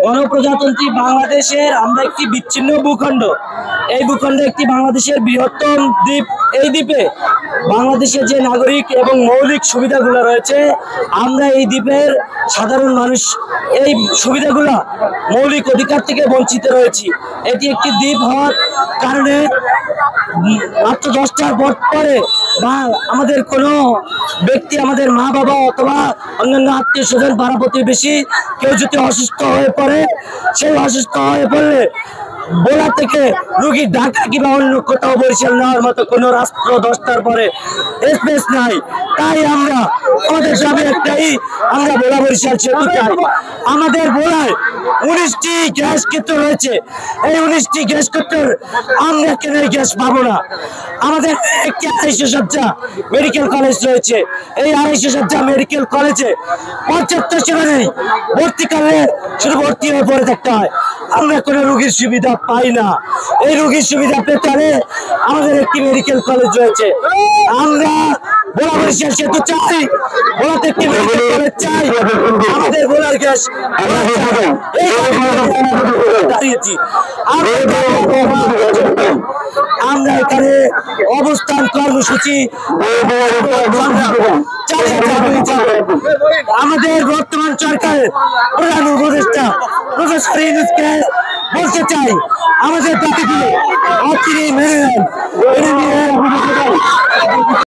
গণপ্রজাতন্ত্রী বাংলাদেশের আমরা একটি বিচ্ছিন্ন ভূখণ্ড। এই ভূখণ্ডে একটি বাংলাদেশের বৃহত্তম দ্বীপ। এই দ্বীপে বাংলাদেশের যে নাগরিক এবং মৌলিক সুবিধাগুলো রয়েছে, আমরা এই দ্বীপের সাধারণ মানুষ এই সুবিধাগুলো মৌলিক অধিকার থেকে বঞ্চিত রয়েছি। এটি একটি দ্বীপ হওয়ার কারণে মাত্র 10টার ভোট পরে বা আমাদের কোনো ব্যক্তি, আমাদের মা বাবা অথবা অন্যান্য আত্মীয় স্বজন পাড়া প্রতিবেশী কেউ যদি অসুস্থ হয়ে পড়ে, সেই অসুস্থ হয়ে পড়লে বোলা থেকে রুগী ঢাকা কিংবা অন্য কোথাও বরিশাল নেওয়ার মতো কোনো রাস্তা 10টার পরে স্পেস নাই। তাই আমরা আমাদের গ্রামে একটাই আমরা বোলা বরিশাল সেতু চাই। আমাদের বোলায় 19টি গ্যাস ক্ষেত্র রয়েছে। এই 19টি গ্যাস ক্ষেত্রের আমরা কেন গ্যাস পাবো না? আমাদের একটি 250 শয্যা মেডিকেল কলেজ রয়েছে। এই 250 শয্যা মেডিকেল কলেজে 75 জন নেই, ভর্তি করলে শুধু ভর্তি হয়ে পড়ে থাকতে হয়। আমরা কোনো রোগীর সুবিধা পাই না। এই রোগীর সুবিধা পেতে হলে আমাদের একটি মেডিকেল কলেজ রয়েছে। আমরা বোলা বরিশাল সেতু চাই, বোলাতে একটি মেডিকেল কলেজ চাই, আমাদের বোলার গ্যাস দাঁড়িয়েছি। আমরা এখানে অবস্থান কর্মসূচি আমাদের বর্তমান সরকারের প্রধান উপদেষ্টা প্রফেসর ইউনূসকে বলতে চাই, আমাদের দাবিগুলো অচিরেই মেনে নেন।